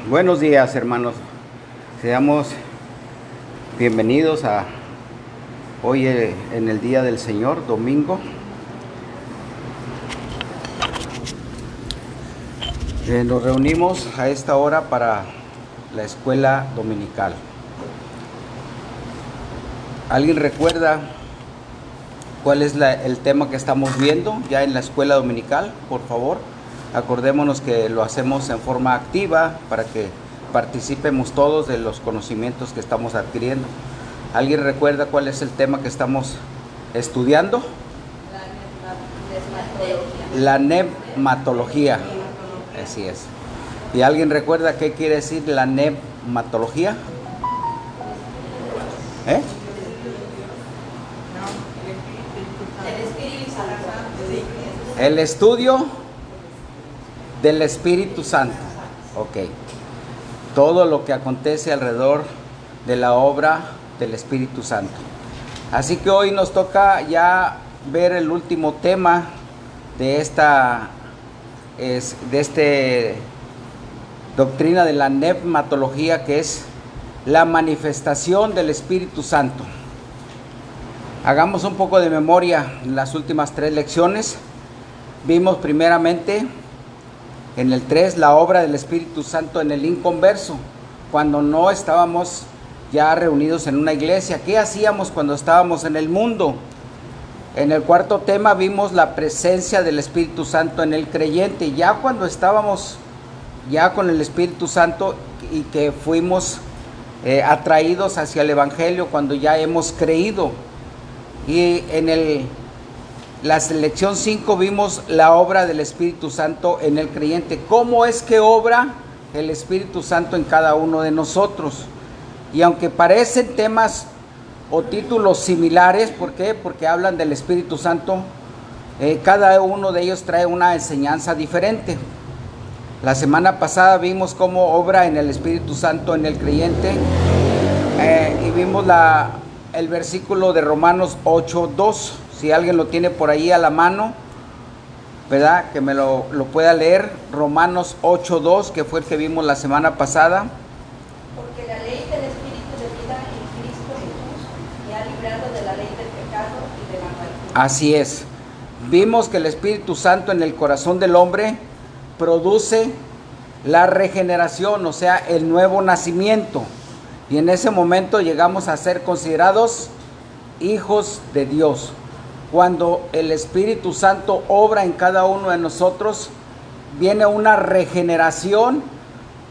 Buenos días, hermanos. Seamos bienvenidos a hoy en el Día del Señor, domingo. Nos reunimos a esta hora para la escuela dominical. ¿Alguien recuerda cuál es el tema que estamos viendo ya en la escuela dominical? Por favor, acordémonos que lo hacemos en forma activa para que participemos todos de los conocimientos que estamos adquiriendo. ¿Alguien recuerda cuál es el tema que estamos estudiando? La nefmatología. Así es. ¿Y alguien recuerda qué quiere decir la nefmatología? El estudio del Espíritu Santo. Ok. Todo lo que acontece alrededor de la obra del Espíritu Santo. Así que hoy nos toca ya ver el último tema de esta doctrina de la nefmatología, que es la manifestación del Espíritu Santo. Hagamos un poco de memoria. En las últimas 3 lecciones vimos primeramente en el 3 la obra del Espíritu Santo en el inconverso, cuando no estábamos ya reunidos en una iglesia. ¿Qué hacíamos cuando estábamos en el mundo? En el 4 tema vimos la presencia del Espíritu Santo en el creyente, ya cuando estábamos ya con el Espíritu Santo y que fuimos atraídos hacia el Evangelio, cuando ya hemos creído. Y en la lección 5 vimos la obra del Espíritu Santo en el creyente. ¿Cómo es que obra el Espíritu Santo en cada uno de nosotros? Y aunque parecen temas o títulos similares, ¿por qué? Porque hablan del Espíritu Santo, cada uno de ellos trae una enseñanza diferente. La semana pasada vimos cómo obra en el Espíritu Santo en el creyente, y vimos el versículo de Romanos 8:2. Si alguien lo tiene por ahí a la mano, ¿verdad? Que me lo pueda leer. Romanos 8:2, que fue el que vimos la semana pasada. Porque la ley del Espíritu de vida en Cristo Jesús me ha librado de la ley del pecado y de la muerte. Así es. Vimos que el Espíritu Santo en el corazón del hombre produce la regeneración, o sea, el nuevo nacimiento. Y en ese momento llegamos a ser considerados hijos de Dios. Cuando el Espíritu Santo obra en cada uno de nosotros, viene una regeneración,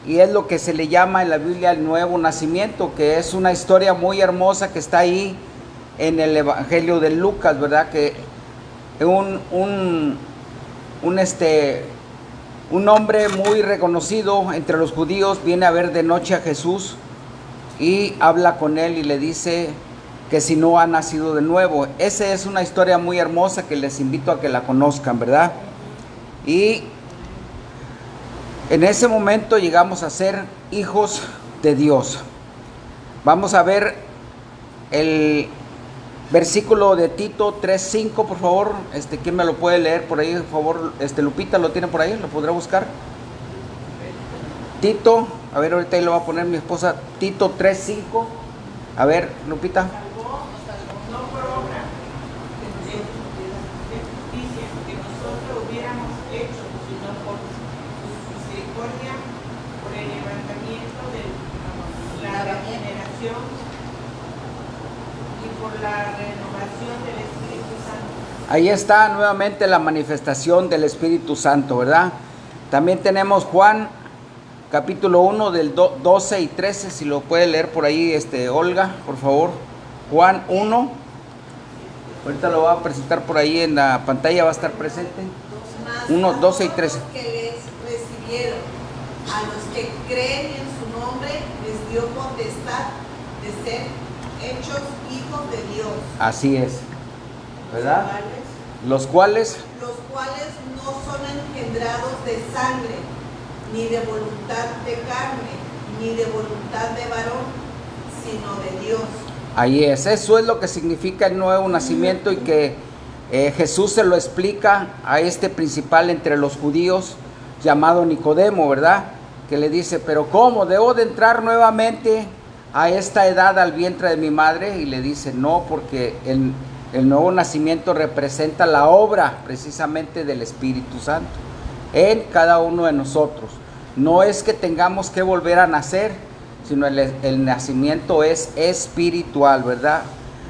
y es lo que se le llama en la Biblia el nuevo nacimiento, que es una historia muy hermosa que está ahí en el Evangelio de Lucas, ¿verdad? Que un hombre muy reconocido entre los judíos viene a ver de noche a Jesús y habla con él y le dice que si no ha nacido de nuevo. Esa es una historia muy hermosa que les invito a que la conozcan, ¿verdad? Y en ese momento llegamos a ser hijos de Dios. Vamos a ver el versículo de Tito 3:5, por favor. ¿Quién me lo puede leer por ahí, por favor? Lupita, ¿lo tiene por ahí? ¿Lo podrá buscar? Tito, a ver, ahorita ahí lo va a poner mi esposa. Tito 3:5. A ver, Lupita. Ahí está nuevamente la manifestación del Espíritu Santo, ¿verdad? También tenemos Juan, capítulo 1, del 12 y 13, si lo puede leer por ahí, Olga, por favor. Juan 1, ahorita lo va a presentar por ahí en la pantalla, va a estar presente. 1, 12 y 13. Que les recibieron, a los que creen en su nombre, les dio potestad de ser hechos hijos de Dios. Así es, ¿verdad? Los cuales no son engendrados de sangre, ni de voluntad de carne, ni de voluntad de varón, sino de Dios. Ahí es, eso es lo que significa el nuevo nacimiento, y que Jesús se lo explica a principal entre los judíos llamado Nicodemo, ¿verdad? que le dice, pero ¿cómo? ¿Debo de entrar nuevamente a esta edad al vientre de mi madre? Y le dice, no, porque el nuevo nacimiento representa la obra precisamente del Espíritu Santo en cada uno de nosotros. No es que tengamos que volver a nacer, sino el nacimiento es espiritual, ¿verdad?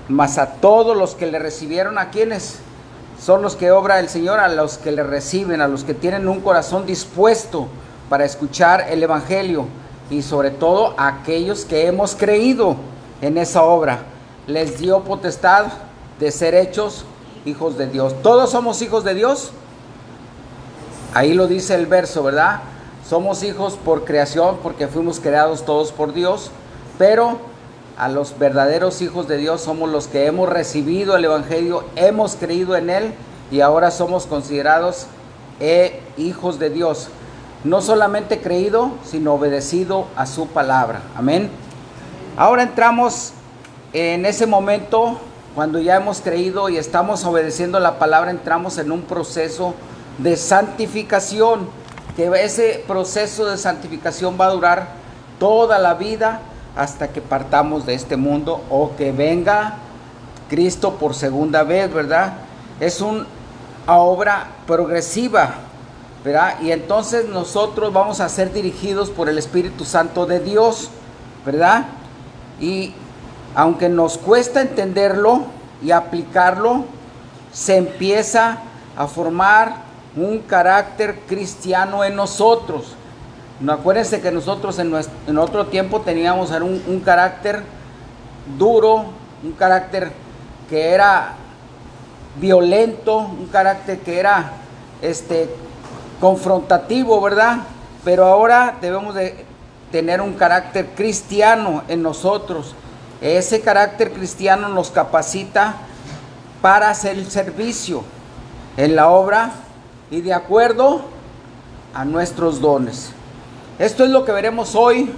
Mas a todos los que le recibieron, ¿a quiénes? Son los que obra el Señor, a los que le reciben, a los que tienen un corazón dispuesto para escuchar el Evangelio, y sobre todo a aquellos que hemos creído en esa obra. Les dio potestad de ser hechos hijos de Dios. ¿Todos somos hijos de Dios? Ahí lo dice el verso, ¿verdad? Somos hijos por creación, porque fuimos creados todos por Dios, pero a los verdaderos hijos de Dios somos los que hemos recibido el Evangelio, hemos creído en Él y ahora somos considerados hijos de Dios. No solamente creído, sino obedecido a su palabra. Amén. Ahora entramos en ese momento, cuando ya hemos creído y estamos obedeciendo la palabra, entramos en un proceso de santificación, que ese proceso de santificación va a durar toda la vida hasta que partamos de este mundo o que venga Cristo por segunda vez, ¿verdad? Es una obra progresiva, ¿verdad? Y entonces nosotros vamos a ser dirigidos por el Espíritu Santo de Dios, ¿verdad? Y aunque nos cuesta entenderlo y aplicarlo, se empieza a formar un carácter cristiano en nosotros. No, acuérdense que nosotros en otro tiempo teníamos un carácter duro, un carácter que era violento, un carácter que era confrontativo, ¿verdad? Pero ahora debemos de tener un carácter cristiano en nosotros. Ese carácter cristiano nos capacita para hacer el servicio en la obra y de acuerdo a nuestros dones. Esto es lo que veremos hoy,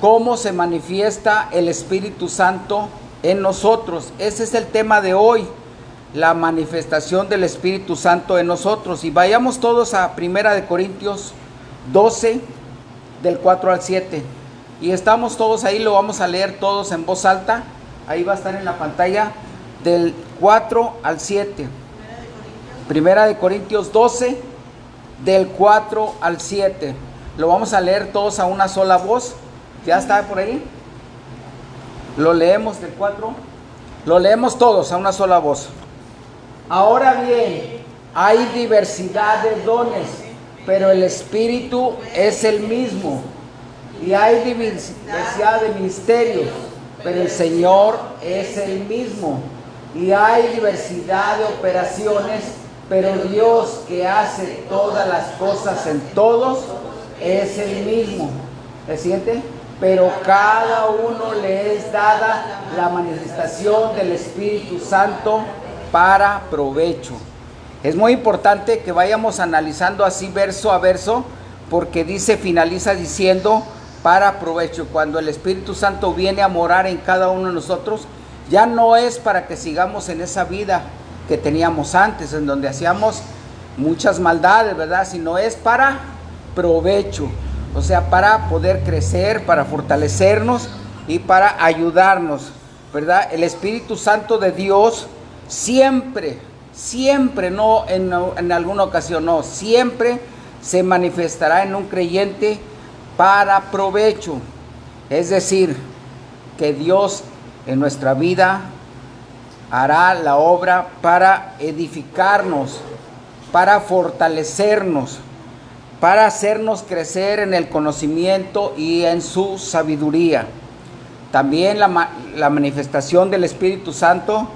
cómo se manifiesta el Espíritu Santo en nosotros. Ese es el tema de hoy, la manifestación del Espíritu Santo en nosotros. Y vayamos todos a 1 Corintios 12, del 4 al 7. Y estamos todos ahí, lo vamos a leer todos en voz alta. Ahí va a estar en la pantalla, del 4 al 7. 1 Corintios 12, del 4 al 7. Lo vamos a leer todos a una sola voz. ¿Ya está por ahí? Lo leemos del 4. Lo leemos todos a una sola voz. Ahora bien, hay diversidad de dones, pero el Espíritu es el mismo. Y hay diversidad de ministerios, pero el Señor es el mismo. Y hay diversidad de operaciones, pero Dios que hace todas las cosas en todos es el mismo. ¿El siguiente? Pero cada uno le es dada la manifestación del Espíritu Santo para provecho. Es muy importante que vayamos analizando así verso a verso, porque finaliza diciendo para provecho. Cuando el Espíritu Santo viene a morar en cada uno de nosotros, ya no es para que sigamos en esa vida que teníamos antes, en donde hacíamos muchas maldades, ¿verdad? Sino es para provecho, o sea, para poder crecer, para fortalecernos y para ayudarnos, ¿verdad? El Espíritu Santo de Dios siempre, no en alguna ocasión, no, siempre se manifestará en un creyente para provecho. Es decir, que Dios en nuestra vida hará la obra para edificarnos, para fortalecernos, para hacernos crecer en el conocimiento y en su sabiduría. También la manifestación del Espíritu Santo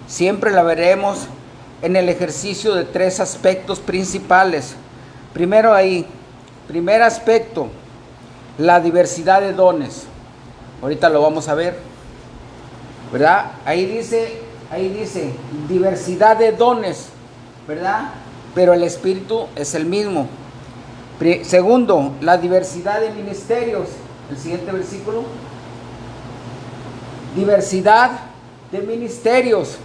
siempre la veremos en el ejercicio de 3 aspectos principales. Primero primer aspecto, la diversidad de dones. Ahorita lo vamos a ver, ¿verdad? Ahí dice diversidad de dones, ¿verdad? Pero el Espíritu es el mismo. Segundo, la diversidad de ministerios. El siguiente versículo. Diversidad de ministerios,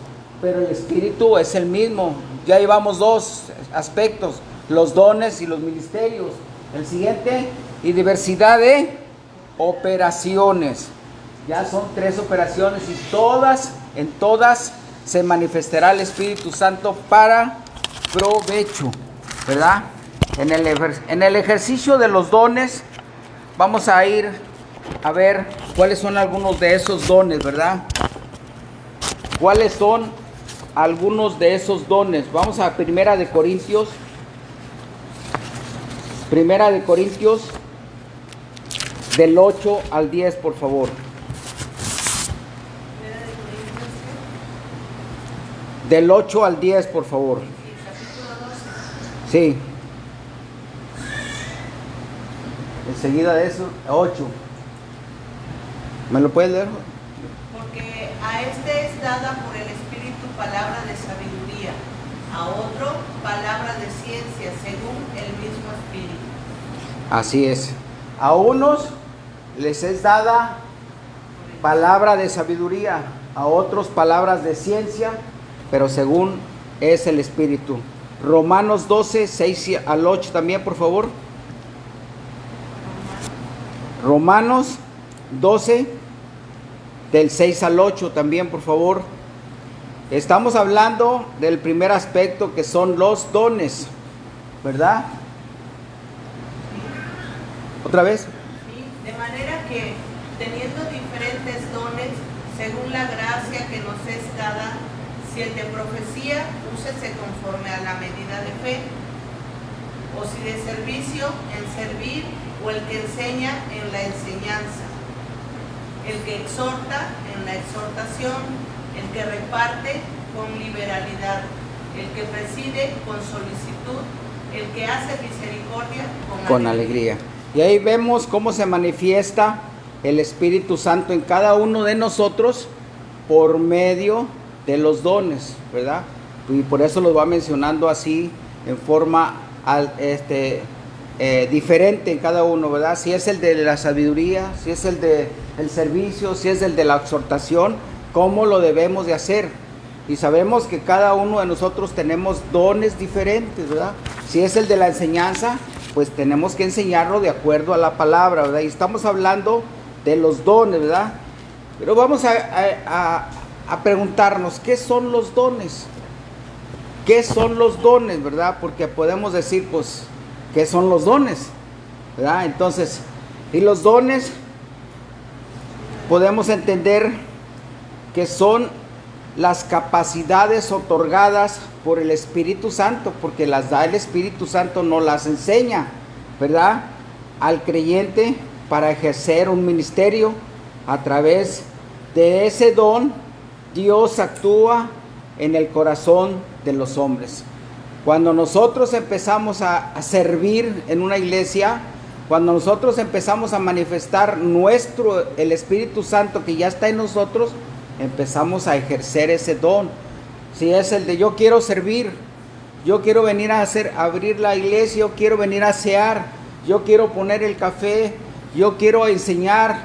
pero el Espíritu es el mismo. Ya llevamos 2 aspectos, los dones y los ministerios. El siguiente, y diversidad de operaciones. Ya son 3 operaciones y en todas se manifestará el Espíritu Santo para provecho, ¿verdad? En el ejercicio de los dones, vamos a ir a ver cuáles son algunos de esos dones, ¿verdad? ¿Cuáles son algunos de esos dones? Vamos a Primera de Corintios, del 8 al 10, por favor. Del 8 al 10, por favor. Sí. Enseguida de eso, 8. ¿Me lo puedes leer? Porque a este es dada por el Espíritu palabra de sabiduría, a otro palabra de ciencia, según el mismo Espíritu. Así es. A unos les es dada palabra de sabiduría, a otros palabras de ciencia, pero según es el Espíritu. Romanos 12, 6 al 8 también, por favor. Romanos 12, del 6 al 8 también, por favor. Estamos hablando del primer aspecto, que son los dones, ¿verdad? ¿Otra vez? Sí, de manera que, teniendo diferentes dones, según la gracia que nos es dada, si el de profecía, úsese conforme a la medida de fe, o si de servicio, en servir, o el que enseña, en la enseñanza, el que exhorta, en la exhortación, el que reparte, con liberalidad, el que preside, con solicitud, el que hace misericordia, con alegría. Y ahí vemos cómo se manifiesta el Espíritu Santo en cada uno de nosotros por medio de los dones, ¿verdad? Y por eso los va mencionando así, en forma diferente en cada uno, ¿verdad? Si es el de la sabiduría, si es el de el servicio, si es el de la exhortación, cómo lo debemos de hacer. Y sabemos que cada uno de nosotros tenemos dones diferentes, ¿verdad? Si es el de la enseñanza, pues tenemos que enseñarlo de acuerdo a la palabra, ¿verdad? Y estamos hablando de los dones, ¿verdad? Pero vamos a preguntarnos, ¿qué son los dones? ¿Qué son los dones, verdad? Porque podemos decir, pues, ¿qué son los dones? ¿Verdad? Entonces, y los dones podemos entender que son las capacidades otorgadas por el Espíritu Santo, porque las da el Espíritu Santo, no las enseña, ¿verdad? Al creyente para ejercer un ministerio. A través de ese don, Dios actúa en el corazón de los hombres. Cuando nosotros empezamos a servir en una iglesia, cuando nosotros empezamos a manifestar el Espíritu Santo que ya está en nosotros, empezamos a ejercer ese don. Si es el de yo quiero servir, yo quiero venir a abrir la iglesia, yo quiero venir a asear, yo quiero poner el café, yo quiero enseñar,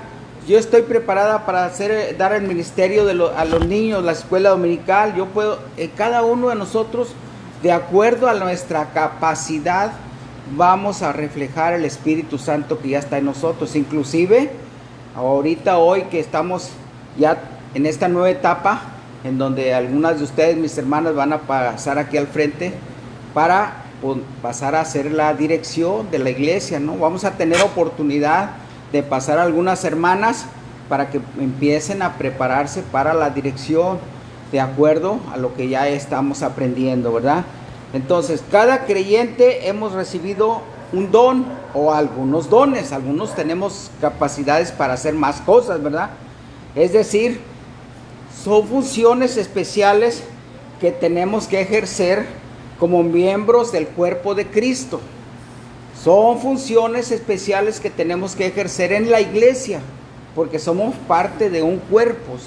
yo estoy preparada para dar el ministerio a los niños, la escuela dominical. Yo puedo, cada uno de nosotros, de acuerdo a nuestra capacidad, vamos a reflejar el Espíritu Santo que ya está en nosotros. Inclusive, hoy que estamos ya en esta nueva etapa, en donde algunas de ustedes, mis hermanas, van a pasar aquí al frente para pasar a hacer la dirección de la iglesia, ¿no? Vamos a tener oportunidad de pasar a algunas hermanas para que empiecen a prepararse para la dirección de acuerdo a lo que ya estamos aprendiendo, ¿verdad? Entonces, cada creyente hemos recibido un don o algunos dones. Algunos tenemos capacidades para hacer más cosas, ¿verdad? Es decir, son funciones especiales que tenemos que ejercer como miembros del cuerpo de Cristo. Son funciones especiales que tenemos que ejercer en la iglesia, porque somos parte de un cuerpo.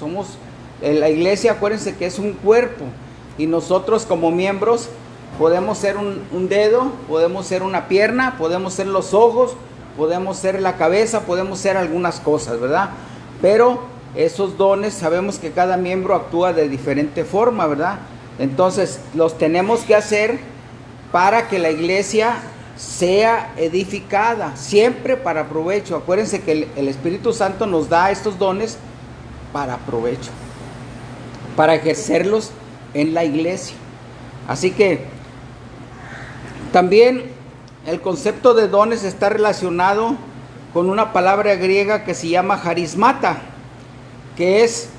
La iglesia, acuérdense que es un cuerpo, y nosotros como miembros podemos ser un dedo, podemos ser una pierna, podemos ser los ojos, podemos ser la cabeza, podemos ser algunas cosas, ¿verdad? Pero esos dones sabemos que cada miembro actúa de diferente forma, ¿verdad? Entonces los tenemos que hacer para que la iglesia sea edificada, siempre para provecho. Acuérdense que el Espíritu Santo nos da estos dones para provecho, para ejercerlos en la iglesia. Así que también el concepto de dones está relacionado con una palabra griega que se llama charismata, que es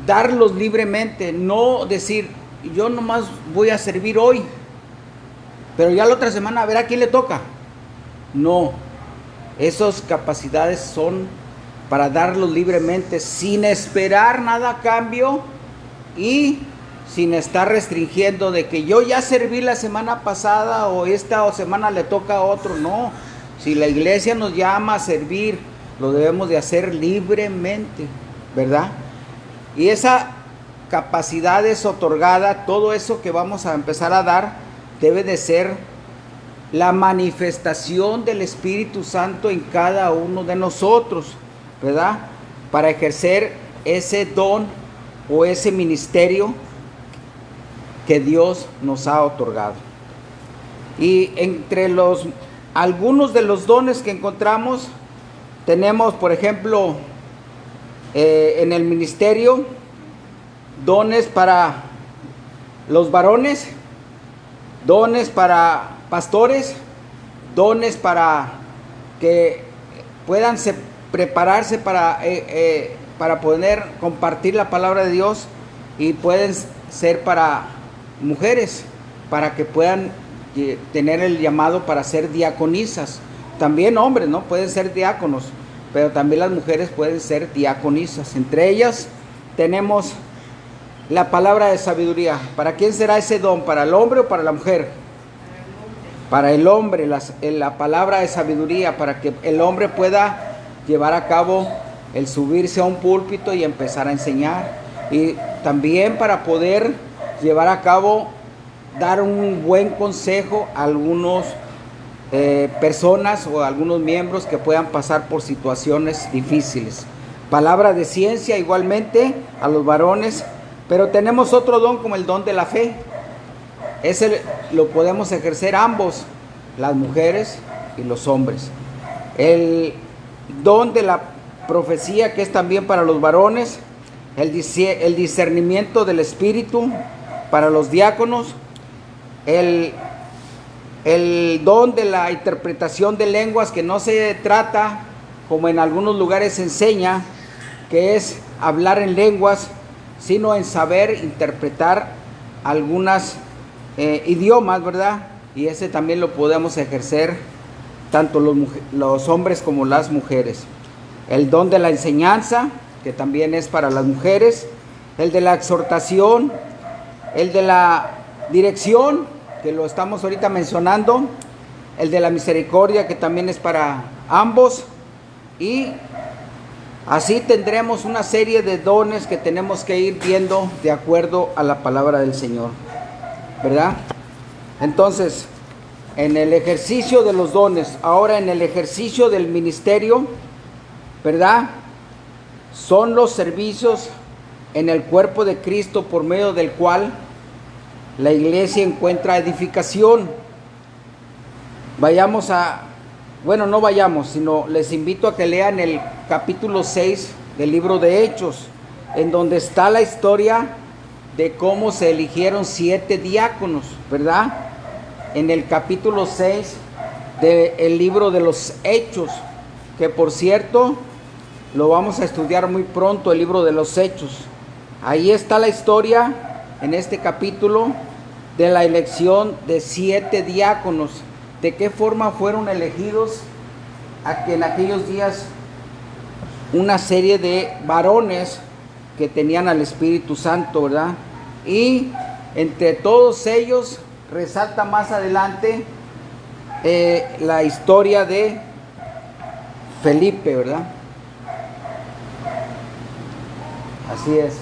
darlos libremente, no decir yo nomás voy a servir hoy, pero ya la otra semana a ver a quién le toca. No, esas capacidades son para darlos libremente, sin esperar nada a cambio y sin estar restringiendo de que yo ya serví la semana pasada o esta semana le toca a otro. No, si la iglesia nos llama a servir, lo debemos de hacer libremente, ¿verdad? Y esa capacidad es otorgada, todo eso que vamos a empezar a dar debe de ser la manifestación del Espíritu Santo en cada uno de nosotros, ¿verdad? Para ejercer ese don o ese ministerio que Dios nos ha otorgado. Y entre algunos de los dones que encontramos, tenemos, por ejemplo, en el ministerio, dones para los varones, dones para pastores, dones para que puedan prepararse para poder compartir la palabra de Dios, y pueden ser para mujeres, para que puedan tener el llamado para ser diaconisas. También hombres, ¿no? Pueden ser diáconos, pero también las mujeres pueden ser diaconisas. Entre ellas tenemos la palabra de sabiduría. ¿Para quién será ese don? ¿Para el hombre o para la mujer? Para el hombre, la palabra de sabiduría, para que el hombre pueda llevar a cabo el subirse a un púlpito y empezar a enseñar. Y también para poder llevar a cabo, dar un buen consejo a algunos personas o a algunos miembros que puedan pasar por situaciones difíciles. Palabra de ciencia igualmente a los varones. Pero tenemos otro don como el don de la fe. Ese lo podemos ejercer ambos, las mujeres y los hombres. El don de la profecía, que es también para los varones. El discernimiento del espíritu para los diáconos. El don de la interpretación de lenguas, que no se trata como en algunos lugares se enseña, que es hablar en lenguas, sino en saber interpretar algunos idiomas, ¿verdad? Y ese también lo podemos ejercer tanto los hombres como las mujeres. El don de la enseñanza, que también es para las mujeres. El de la exhortación, el de la dirección, que lo estamos ahorita mencionando. El de la misericordia, que también es para ambos. Y así tendremos una serie de dones que tenemos que ir viendo de acuerdo a la palabra del Señor, ¿verdad? Entonces, en el ejercicio de los dones, ahora en el ejercicio del ministerio, ¿verdad? Son los servicios en el cuerpo de Cristo por medio del cual la iglesia encuentra edificación. No vayamos, sino les invito a que lean el capítulo 6 del libro de Hechos, en donde está la historia de cómo se eligieron 7 diáconos, ¿verdad? En el capítulo 6 del libro de los Hechos, que por cierto lo vamos a estudiar muy pronto, el libro de los Hechos. Ahí está la historia, en este capítulo, de la elección de 7 diáconos. ¿De qué forma fueron elegidos? A que en aquellos días una serie de varones que tenían al Espíritu Santo, ¿verdad? Y entre todos ellos resalta más adelante la historia de Felipe, ¿verdad? Así es.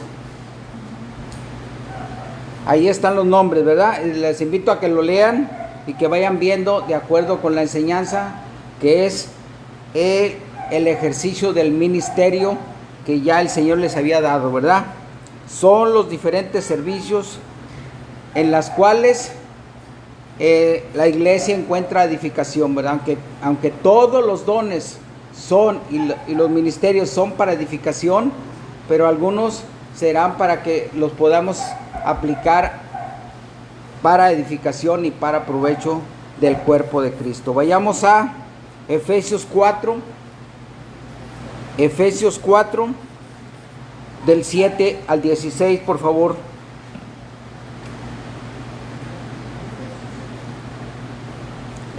Ahí están los nombres, ¿verdad? Les invito a que lo lean y que vayan viendo de acuerdo con la enseñanza, que es el ejercicio del ministerio que ya el Señor les había dado, ¿verdad? Son los diferentes servicios en las cuales la iglesia encuentra edificación, ¿verdad? Aunque todos los dones son y los ministerios son para edificación, pero algunos serán para que los podamos aplicar para edificación y para provecho del cuerpo de Cristo. Vayamos a Efesios 4, del 7 al 16, por favor.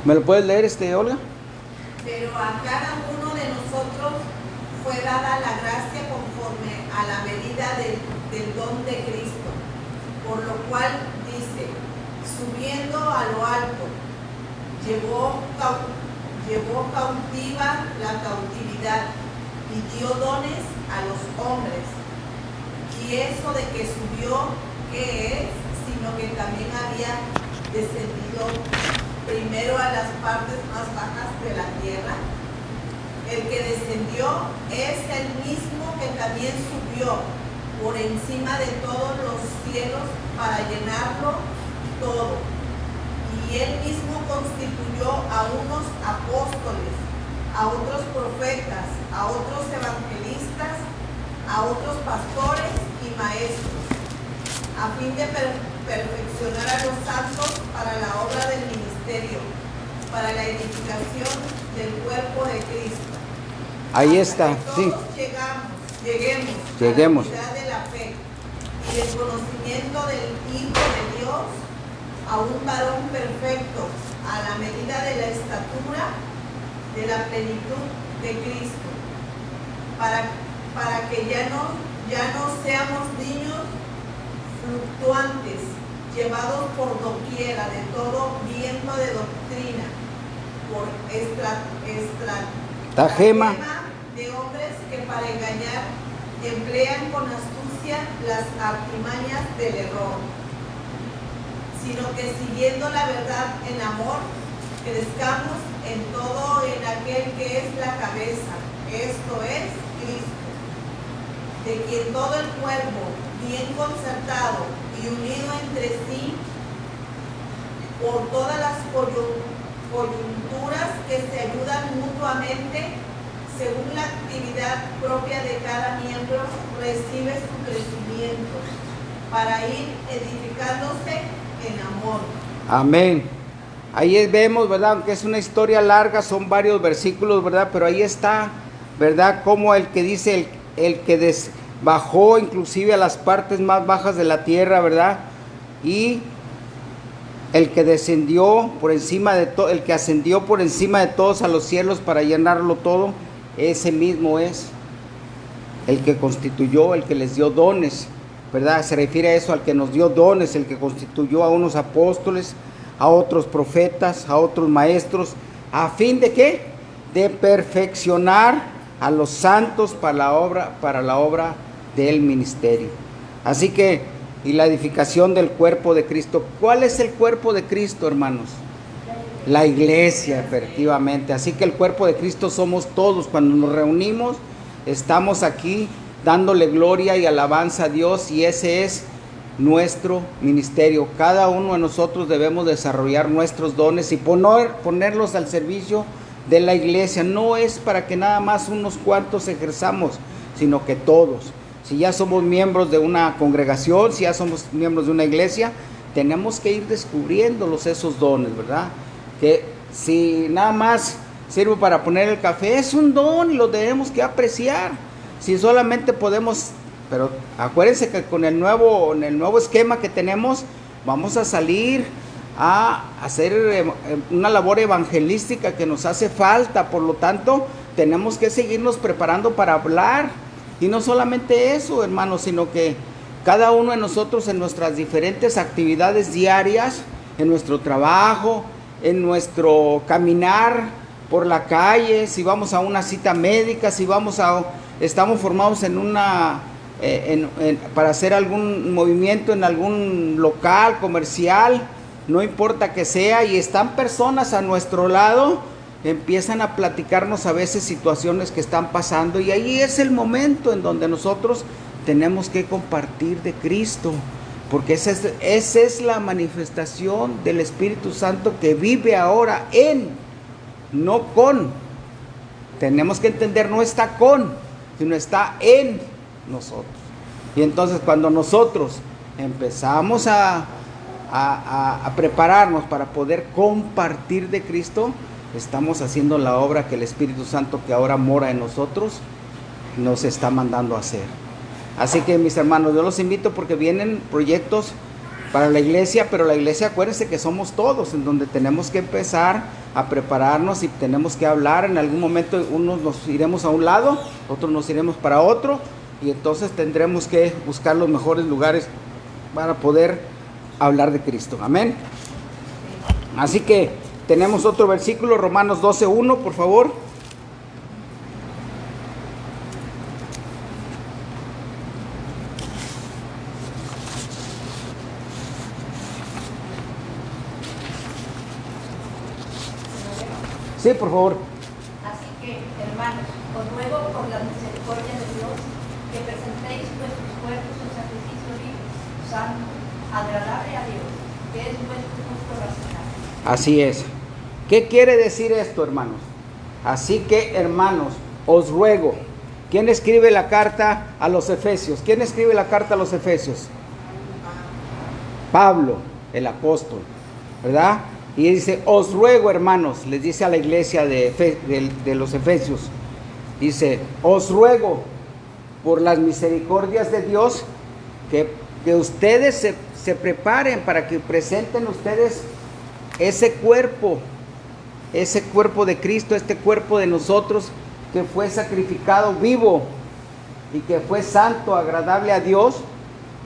¿Me lo puedes leer, Olga? Pero a cada uno de nosotros fue dada la gracia conforme a la medida del don de Cristo, por lo cual dice, subiendo a lo alto, llevó cautiva la cautividad y dio dones a los hombres. Y eso de que subió, ¿qué es? Sino que también había descendido primero a las partes más bajas de la tierra. El que descendió es el mismo que también subió por encima de todos los cielos para llenarlo todo. Y él mismo constituyó a unos apóstoles, a otros profetas, a otros evangelistas, a otros pastores y maestros, a fin de perfeccionar a los santos para la obra del ministerio, para la edificación del cuerpo de Cristo. Ahí está, sí. Lleguemos a la unidad de la fe y del conocimiento del Hijo de Dios, a un varón perfecto, a la medida de la estatura de la plenitud de Cristo, para que ya no seamos niños fluctuantes, llevados por doquiera de todo viento de doctrina, por estratagema de hombres que para engañar emplean con astucia las artimañas del error, sino que siguiendo la verdad en amor, crezcamos en todo en aquel que es la cabeza, esto es Cristo, de quien todo el cuerpo, bien concertado y unido entre sí, por todas las coyunturas que se ayudan mutuamente, según la actividad propia de cada miembro, recibe su crecimiento, para ir edificándose en amor. Amén. Ahí vemos, ¿verdad? Aunque es una historia larga, son varios versículos, ¿verdad? Pero ahí está, ¿verdad? Como el que dice, el que bajó inclusive a las partes más bajas de la tierra, ¿verdad? Y el que descendió por encima de todo, el que ascendió por encima de todos a los cielos para llenarlo todo, ese mismo es el que constituyó, el que les dio dones, ¿verdad? Se refiere a eso, al que nos dio dones, el que constituyó a unos apóstoles, a otros profetas, a otros maestros, ¿a fin de qué? De perfeccionar a los santos para la obra del ministerio. Así que, y la edificación del cuerpo de Cristo. ¿Cuál es el cuerpo de Cristo, hermanos? La iglesia, efectivamente. Así que el cuerpo de Cristo somos todos. Cuando nos reunimos, estamos aquí dándole gloria y alabanza a Dios, y ese es nuestro ministerio. Cada uno de nosotros debemos desarrollar nuestros dones y ponerlos al servicio de la iglesia. No es para que nada más unos cuantos ejerzamos, sino que todos. Si ya somos miembros de una congregación, si ya somos miembros de una iglesia, tenemos que ir descubriéndolos esos dones, ¿verdad? Que si nada más sirve para poner el café, es un don y lo debemos que apreciar. Si solamente podemos, pero acuérdense que con el nuevo esquema que tenemos, vamos a salir a hacer una labor evangelística que nos hace falta. Por lo tanto, tenemos que seguirnos preparando para hablar. Y no solamente eso, hermanos, sino que cada uno de nosotros en nuestras diferentes actividades diarias, en nuestro trabajo, en nuestro caminar por la calle, si vamos a una cita médica, si estamos formados en para hacer algún movimiento en algún local comercial, no importa que sea, y están personas a nuestro lado, empiezan a platicarnos a veces situaciones que están pasando, y ahí es el momento en donde nosotros tenemos que compartir de Cristo, Porque esa es la manifestación del Espíritu Santo que vive ahora en, no con. Tenemos que entender, no está con, sino está en nosotros. Y entonces cuando nosotros empezamos a prepararnos para poder compartir de Cristo, estamos haciendo la obra que el Espíritu Santo que ahora mora en nosotros nos está mandando a hacer. Así que mis hermanos, yo los invito porque vienen proyectos para la iglesia, pero la iglesia, acuérdense que somos todos, en donde tenemos que empezar a prepararnos y tenemos que hablar. En algún momento unos nos iremos a un lado, otros nos iremos para otro, y entonces tendremos que buscar los mejores lugares para poder hablar de Cristo. Amén. Así que tenemos otro versículo, Romanos 12:1, por favor. Sí, por favor. Así que, hermanos, os ruego por la misericordia de Dios que presentéis vuestros cuerpos en sacrificio vivo, santo, agradable a Dios, que es vuestro culto racional. Así es. ¿Qué quiere decir esto, hermanos? Así que, hermanos, os ruego. ¿Quién escribe la carta a los Efesios? ¿Quién escribe la carta a los Efesios? Pablo, el apóstol, ¿verdad? Y dice, os ruego, hermanos, les dice a la iglesia de los Efesios, dice, os ruego por las misericordias de Dios que ustedes se preparen para que presenten ustedes ese cuerpo de Cristo, este cuerpo de nosotros que fue sacrificado vivo y que fue santo, agradable a Dios,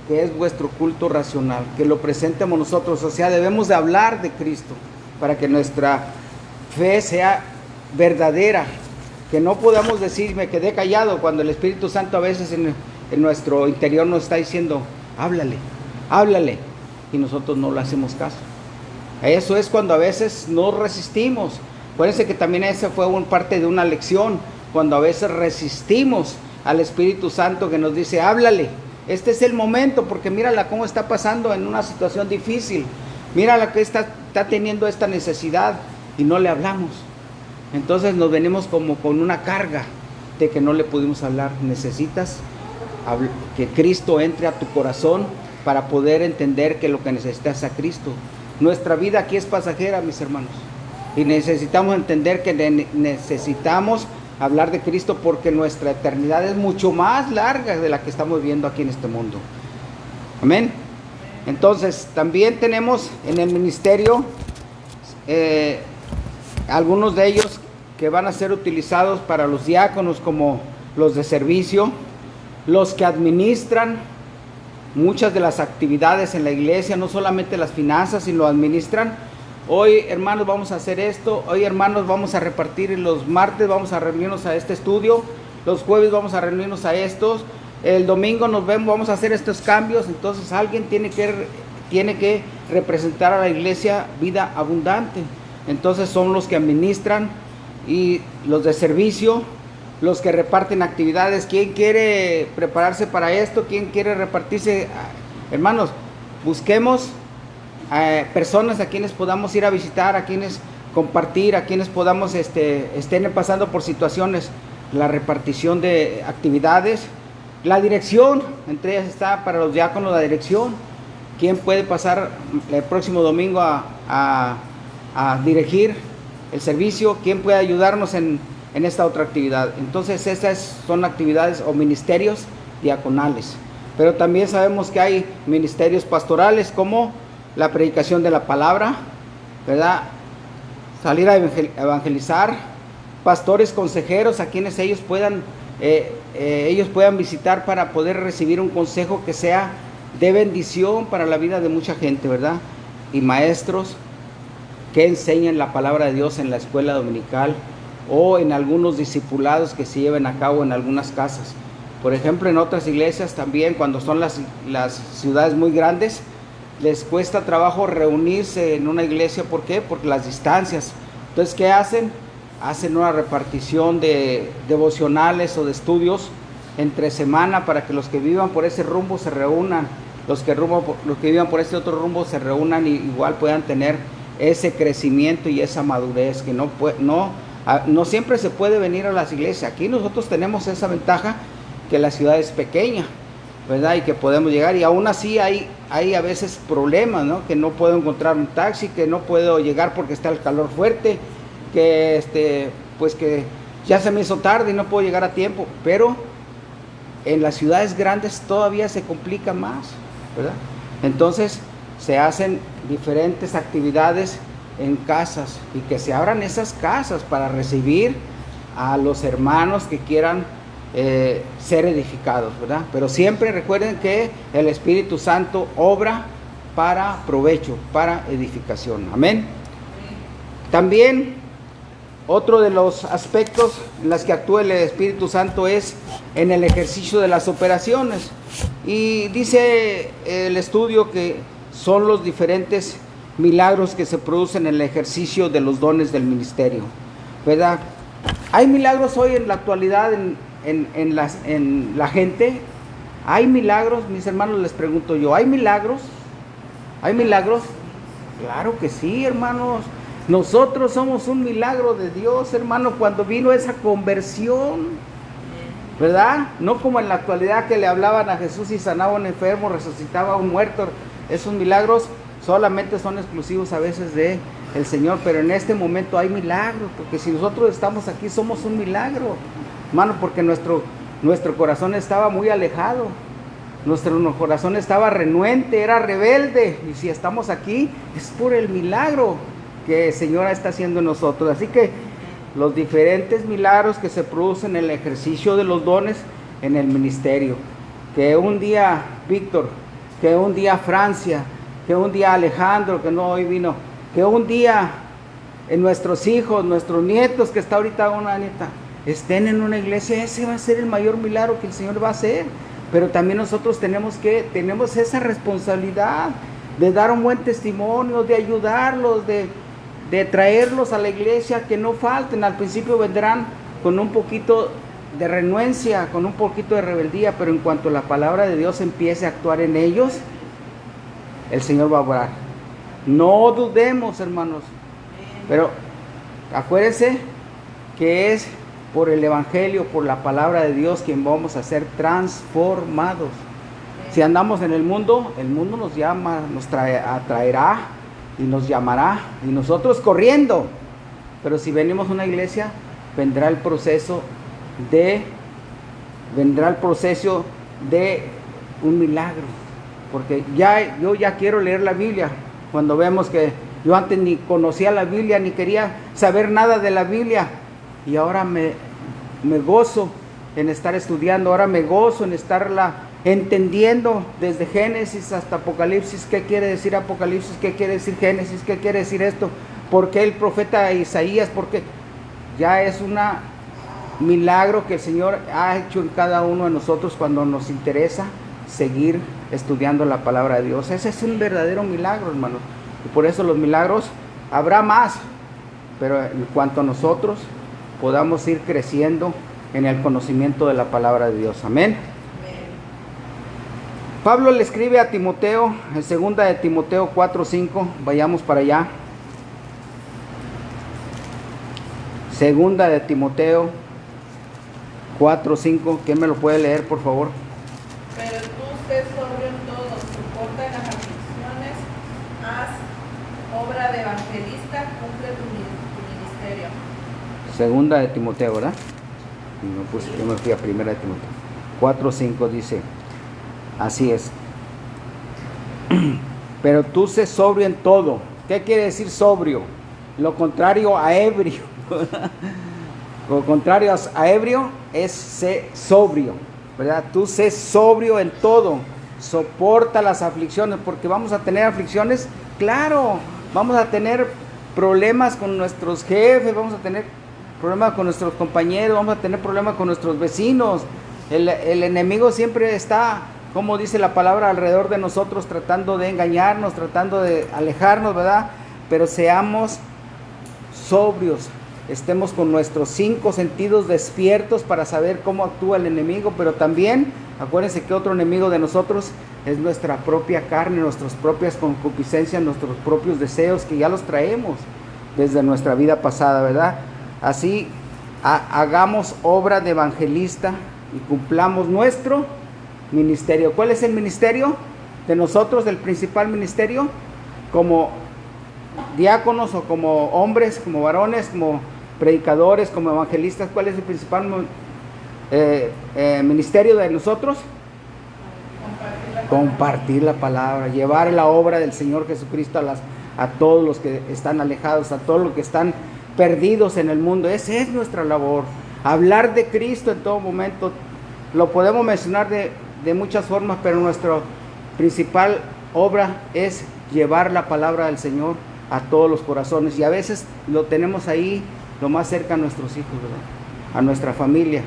que es vuestro culto racional, que lo presentemos nosotros. O sea, debemos de hablar de Cristo para que nuestra fe sea verdadera, que no podamos decir, me quedé callado, cuando el Espíritu Santo a veces en nuestro interior nos está diciendo, háblale, y nosotros no le hacemos caso. Eso es cuando a veces no resistimos. Acuérdense que también esa fue parte de una lección, cuando a veces resistimos al Espíritu Santo que nos dice, háblale. Este es el momento, porque mírala cómo está pasando en una situación difícil. Mírala que está teniendo esta necesidad y no le hablamos. Entonces nos venimos como con una carga de que no le pudimos hablar. Necesitas que Cristo entre a tu corazón para poder entender que lo que necesitas es a Cristo. Nuestra vida aquí es pasajera, mis hermanos. Y necesitamos entender que necesitamos hablar de Cristo porque nuestra eternidad es mucho más larga de la que estamos viviendo aquí en este mundo. Amén. Entonces, también tenemos en el ministerio algunos de ellos que van a ser utilizados para los diáconos, como los de servicio, los que administran muchas de las actividades en la iglesia, no solamente las finanzas, sino administran. Hoy, hermanos, vamos a hacer esto. Hoy, hermanos, vamos a repartir. Los martes vamos a reunirnos a este estudio. Los jueves vamos a reunirnos a estos. El domingo nos vemos, vamos a hacer estos cambios. Entonces, alguien tiene que representar a la iglesia Vida Abundante. Entonces, son los que administran y los de servicio, los que reparten actividades. ¿Quién quiere prepararse para esto? ¿Quién quiere repartirse? Hermanos, busquemos personas a quienes podamos ir a visitar, a quienes compartir, a quienes podamos estén pasando por situaciones, la repartición de actividades, la dirección, entre ellas está para los diáconos la dirección, quién puede pasar el próximo domingo a dirigir el servicio, quién puede ayudarnos en esta otra actividad. Entonces esas son actividades o ministerios diaconales, pero también sabemos que hay ministerios pastorales como la predicación de la palabra, ¿verdad? Salir a evangelizar, pastores consejeros a quienes ellos puedan visitar para poder recibir un consejo que sea de bendición para la vida de mucha gente, ¿verdad? Y maestros que enseñen la palabra de Dios en la escuela dominical o en algunos discipulados que se lleven a cabo en algunas casas. Por ejemplo, en otras iglesias también, cuando son las ciudades muy grandes, les cuesta trabajo reunirse en una iglesia. ¿Por qué? Porque las distancias. Entonces, ¿qué hacen? Hacen una repartición de devocionales o de estudios entre semana para que los que vivan por ese rumbo se reúnan los que vivan por este otro rumbo se reúnan y igual puedan tener ese crecimiento y esa madurez, que no siempre se puede venir a las iglesias. Aquí nosotros tenemos esa ventaja, que la ciudad es pequeña, ¿verdad? Y que podemos llegar, y aún así hay a veces problemas, ¿no? Que no puedo encontrar un taxi, que no puedo llegar porque está el calor fuerte, que pues que ya se me hizo tarde y no puedo llegar a tiempo. Pero en las ciudades grandes todavía se complica más, ¿verdad? Entonces se hacen diferentes actividades en casas, y que se abran esas casas para recibir a los hermanos que quieran ser edificados, ¿verdad? Pero siempre recuerden que el Espíritu Santo obra para provecho, para edificación. Amén. También otro de los aspectos en los que actúa el Espíritu Santo es en el ejercicio de las operaciones. Y dice el estudio que son los diferentes milagros que se producen en el ejercicio de los dones del ministerio, ¿verdad? Hay milagros hoy en la actualidad en la gente. Hay milagros, mis hermanos, les pregunto yo, ¿hay milagros? ¿Hay milagros? Claro que sí, hermanos. Nosotros somos un milagro de Dios, hermano, cuando vino esa conversión, ¿verdad? No como en la actualidad, que le hablaban a Jesús y sanaba a un enfermo, resucitaba a un muerto. Esos milagros solamente son exclusivos a veces de el Señor, pero en este momento hay milagros, porque si nosotros estamos aquí somos un milagro, hermano, porque nuestro corazón estaba muy alejado, nuestro corazón estaba renuente, era rebelde, y si estamos aquí es por el milagro que el Señor está haciendo en nosotros. Así que los diferentes milagros que se producen en el ejercicio de los dones en el ministerio, que un día Víctor, que un día Francia, que un día Alejandro, que no hoy vino, que un día en nuestros hijos, nuestros nietos, que está ahorita una nieta, estén en una iglesia, ese va a ser el mayor milagro que el Señor va a hacer. Pero también nosotros tenemos esa responsabilidad de dar un buen testimonio, de ayudarlos, de traerlos a la iglesia, que no falten. Al principio vendrán con un poquito de renuencia, con un poquito de rebeldía, pero en cuanto la palabra de Dios empiece a actuar en ellos, el Señor va a obrar. No dudemos, hermanos, pero acuérdense que es por el Evangelio, por la palabra de Dios, quien vamos a ser transformados. Si andamos en el mundo nos llama, nos atraerá y nos llamará, y nosotros corriendo. Pero si venimos a una iglesia, vendrá el proceso de un milagro, porque yo ya quiero leer la Biblia. Cuando vemos que yo antes ni conocía la Biblia, ni quería saber nada de la Biblia, y ahora me gozo en estar estudiando, ahora me gozo en estarla entendiendo desde Génesis hasta Apocalipsis. ¿Qué quiere decir Apocalipsis? ¿Qué quiere decir Génesis? ¿Qué quiere decir esto? ¿Por qué el profeta Isaías? Porque ya es un milagro que el Señor ha hecho en cada uno de nosotros cuando nos interesa seguir estudiando la palabra de Dios. Ese es un verdadero milagro, hermanos. Y por eso los milagros habrá más, pero en cuanto a nosotros podamos ir creciendo en el conocimiento de la palabra de Dios. Amén. Pablo le escribe a Timoteo en 2 de Timoteo 4:5. Vayamos para allá. 2 de Timoteo 4:5. ¿Quién me lo puede leer, por favor? Pero tú sé sobrio en todo, soporta las aflicciones, haz obra de evangelista, cumple tu ministerio. 2 de Timoteo, ¿verdad? Yo me fui a 1 de Timoteo 4:5, dice, así es. Pero tú sé sobrio en todo. ¿Qué quiere decir sobrio? Lo contrario a ebrio. Lo contrario a ebrio es sé sobrio, ¿verdad? Tú sé sobrio en todo. Soporta las aflicciones, porque vamos a tener aflicciones, claro. Vamos a tener problemas con nuestros jefes, vamos a tener problemas con nuestros compañeros, vamos a tener problemas con nuestros vecinos. El enemigo siempre está, como dice la palabra, alrededor de nosotros, tratando de engañarnos, tratando de alejarnos, ¿verdad? Pero seamos sobrios, estemos con nuestros 5 sentidos despiertos para saber cómo actúa el enemigo, pero también Acuérdense que otro enemigo de nosotros es nuestra propia carne, nuestras propias concupiscencias, nuestros propios deseos, que ya los traemos desde nuestra vida pasada, ¿verdad? Así, hagamos obra de evangelista y cumplamos nuestro ministerio. ¿Cuál es el ministerio de nosotros, del principal ministerio? Como diáconos o como hombres, como varones, como predicadores, como evangelistas, ¿cuál es el principal ministerio de nosotros? Compartir la palabra, llevar la obra del Señor Jesucristo a todos los que están alejados, a todos los que están perdidos en el mundo. Esa es nuestra labor, hablar de Cristo en todo momento. Lo podemos mencionar de muchas formas, pero nuestra principal obra es llevar la palabra del Señor a todos los corazones, y a veces lo tenemos ahí lo más cerca a nuestros hijos, ¿verdad? A nuestra familia,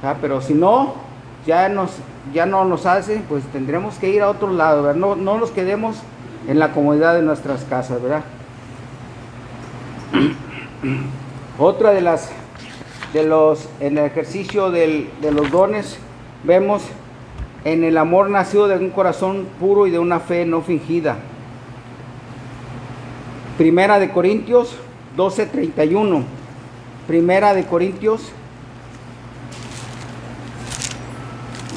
¿verdad? Pero si no, ya no nos hace, pues tendremos que ir a otro lado, ¿verdad? No nos quedemos en la comodidad de nuestras casas, ¿verdad? Otra en el ejercicio de los dones, vemos en el amor nacido de un corazón puro y de una fe no fingida. Primera de Corintios 12:31. Primera de Corintios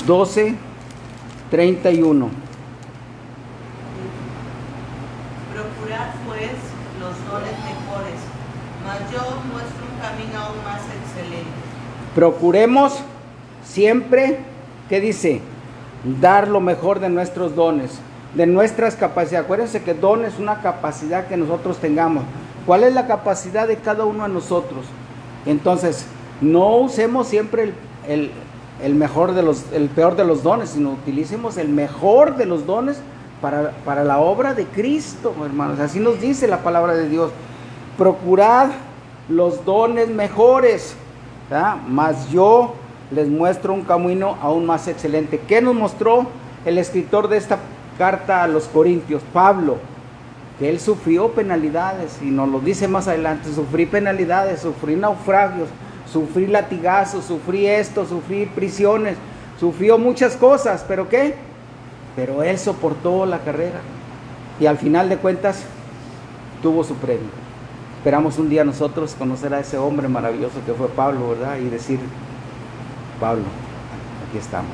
12:31. Procurad pues los dones mejores, mas yo os muestro un camino aún más excelente. Procuremos siempre, ¿qué dice? Dar lo mejor de nuestros dones, de nuestras capacidades. Acuérdense que don es una capacidad que nosotros tengamos. ¿Cuál es la capacidad de cada uno de nosotros? Entonces, no usemos siempre el peor de los dones, sino utilicemos el mejor de los dones para la obra de Cristo, hermanos. Así nos dice la palabra de Dios. Procurad los dones mejores, ¿verdad? Mas yo les muestro un camino aún más excelente. ¿Qué nos mostró el escritor de esta carta a los Corintios? Pablo, que él sufrió penalidades, y nos lo dice más adelante: sufrí penalidades, sufrí naufragios, sufrí latigazos, sufrí esto, sufrí prisiones, sufrió muchas cosas, ¿pero qué? Pero él soportó la carrera y al final de cuentas tuvo su premio. Esperamos un día nosotros conocer a ese hombre maravilloso que fue Pablo, ¿verdad? Y decir: Pablo, aquí estamos.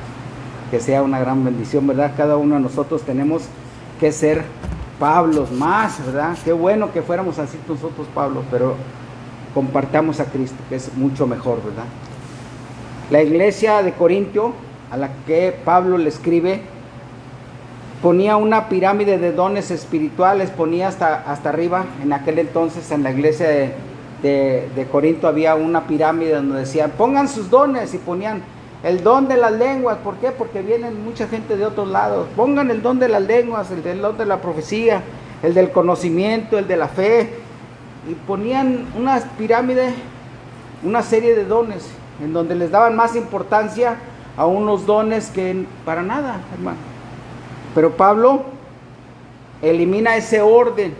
Que sea una gran bendición, ¿verdad? Cada uno de nosotros tenemos que ser Pablos más, ¿verdad? Qué bueno que fuéramos así nosotros, Pablo, pero compartamos a Cristo, que es mucho mejor, ¿verdad? La iglesia de Corintio, a la que Pablo le escribe, ponía una pirámide de dones espirituales, ponía hasta arriba. En aquel entonces, en la iglesia de Corinto, había una pirámide donde decían: pongan sus dones, y ponían el don de las lenguas. ¿Por qué? Porque vienen mucha gente de otros lados. Pongan el don de las lenguas, el don de la profecía, el del conocimiento, el de la fe. Y ponían una pirámide, una serie de dones, en donde les daban más importancia a unos dones que para nada, hermano. Pero Pablo elimina ese orden.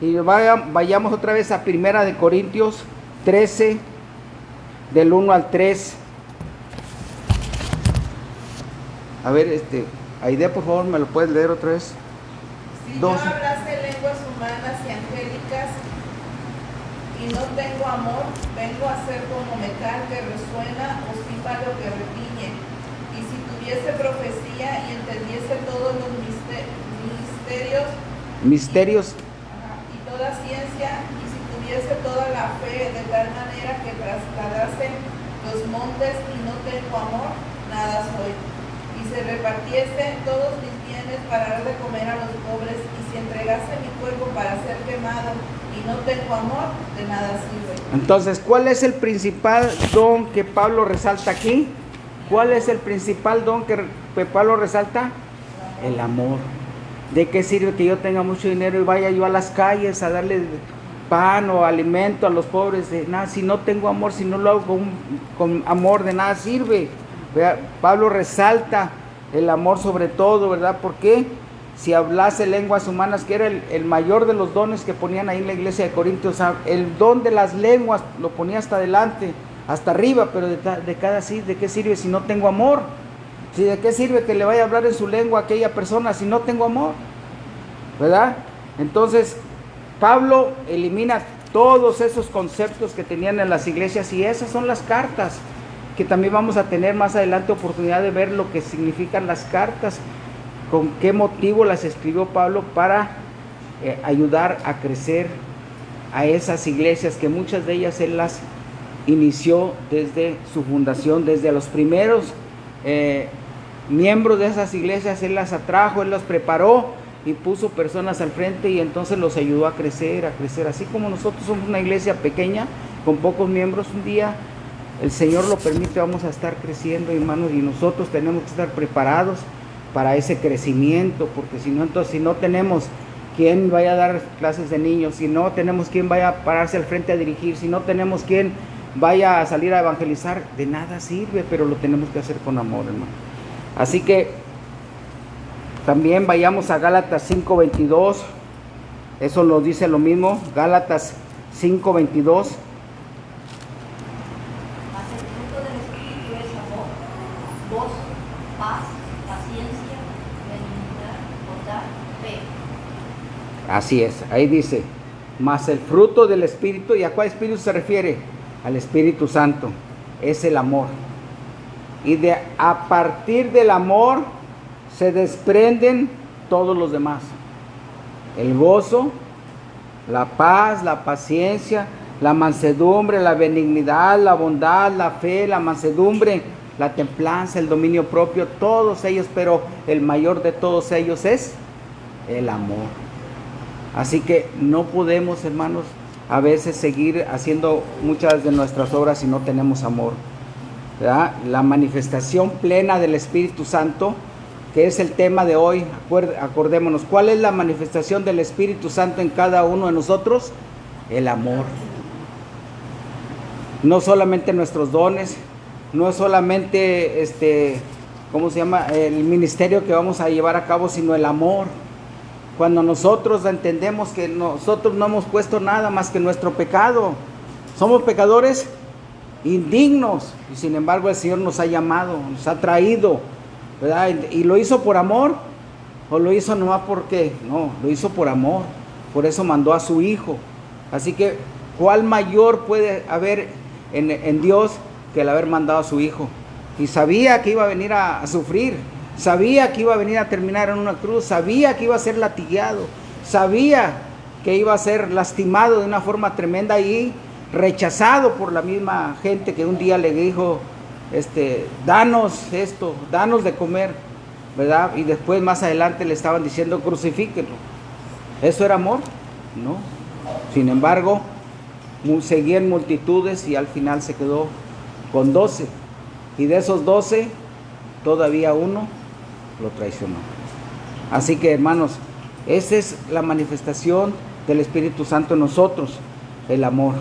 Y vayamos otra vez a Primera de Corintios 13, del 1 al 3. A ver, Aide, por favor, ¿me lo puedes leer otra vez? Si 12. yo hablase lenguas humanas y angélicas y no tengo amor, vengo a ser como metal que resuena o címbalo que retiñe. Y si tuviese profecía y entendiese todos los misterios y toda ciencia, y si tuviese toda la fe de tal manera que trasladase los montes y no tengo amor, nada soy. Y se repartiese todos mis bienes para dar de comer a los pobres, y si entregase mi cuerpo para ser quemado y no tengo amor, de nada sirve. Entonces, ¿cuál es el principal don que Pablo resalta aquí? ¿Cuál es el principal don que Pablo resalta? El amor. ¿De qué sirve que yo tenga mucho dinero y vaya yo a las calles a darle pan o alimento a los pobres? De nada, si no tengo amor, si no lo hago con amor, de nada sirve. Pablo resalta el amor sobre todo, ¿verdad? ¿Por qué? Si hablase lenguas humanas, que era el mayor de los dones que ponían ahí en la iglesia de Corintios, el don de las lenguas lo ponía hasta adelante, hasta arriba, pero ¿de qué sirve si no tengo amor? Si de qué sirve que le vaya a hablar en su lengua a aquella persona si no tengo amor, ¿verdad? Entonces, Pablo elimina todos esos conceptos que tenían en las iglesias, y esas son las cartas, que también vamos a tener más adelante oportunidad de ver lo que significan las cartas, con qué motivo las escribió Pablo para ayudar a crecer a esas iglesias, que muchas de ellas él las inició desde su fundación, desde los primeros miembros de esas iglesias, él las atrajo, él las preparó y puso personas al frente, y entonces los ayudó a crecer, así como nosotros somos una iglesia pequeña, con pocos miembros. Un día el Señor lo permite, vamos a estar creciendo, hermanos, y nosotros tenemos que estar preparados para ese crecimiento, porque si no, entonces, si no tenemos quien vaya a dar clases de niños, si no tenemos quien vaya a pararse al frente a dirigir, si no tenemos quien vaya a salir a evangelizar, de nada sirve, pero lo tenemos que hacer con amor, hermano. Así que también vayamos a Gálatas 5:22, eso lo dice lo mismo, Gálatas 5:22. Mas el fruto del Espíritu es amor, gozo, paz, paciencia, benignidad, bondad, fe. Así es, ahí dice, mas el fruto del Espíritu, ¿y a cuál Espíritu se refiere? Al Espíritu Santo, es el amor. Y a partir del amor se desprenden todos los demás. El gozo, la paz, la paciencia, la mansedumbre, la benignidad, la bondad, la fe, la mansedumbre, la templanza, el dominio propio, todos ellos, pero el mayor de todos ellos es el amor. Así que no podemos, hermanos, a veces seguir haciendo muchas de nuestras obras si no tenemos amor, ¿verdad? La manifestación plena del Espíritu Santo, que es el tema de hoy, acordémonos, ¿cuál es la manifestación del Espíritu Santo en cada uno de nosotros? El amor. No solamente nuestros dones, no solamente ¿cómo se llama? El ministerio que vamos a llevar a cabo, sino el amor. Cuando nosotros entendemos que nosotros no hemos puesto nada más que nuestro pecado, somos pecadores indignos, y sin embargo el Señor nos ha llamado, nos ha traído, ¿verdad? Y lo hizo por amor, o lo hizo nomás porque, no, lo hizo por amor, por eso mandó a su Hijo. Así que, ¿cuál mayor puede haber en Dios que el haber mandado a su Hijo? Y sabía que iba a venir a sufrir, sabía que iba a venir a terminar en una cruz, sabía que iba a ser latigado, sabía que iba a ser lastimado de una forma tremenda y rechazado por la misma gente que un día le dijo, danos esto, danos de comer, ¿verdad? Y después más adelante le estaban diciendo, crucifíquenlo. ¿Eso era amor? No. Sin embargo, seguían multitudes y al final se quedó con 12. Y de esos 12, todavía uno lo traicionó. Así que, hermanos, esa es la manifestación del Espíritu Santo en nosotros, el amor.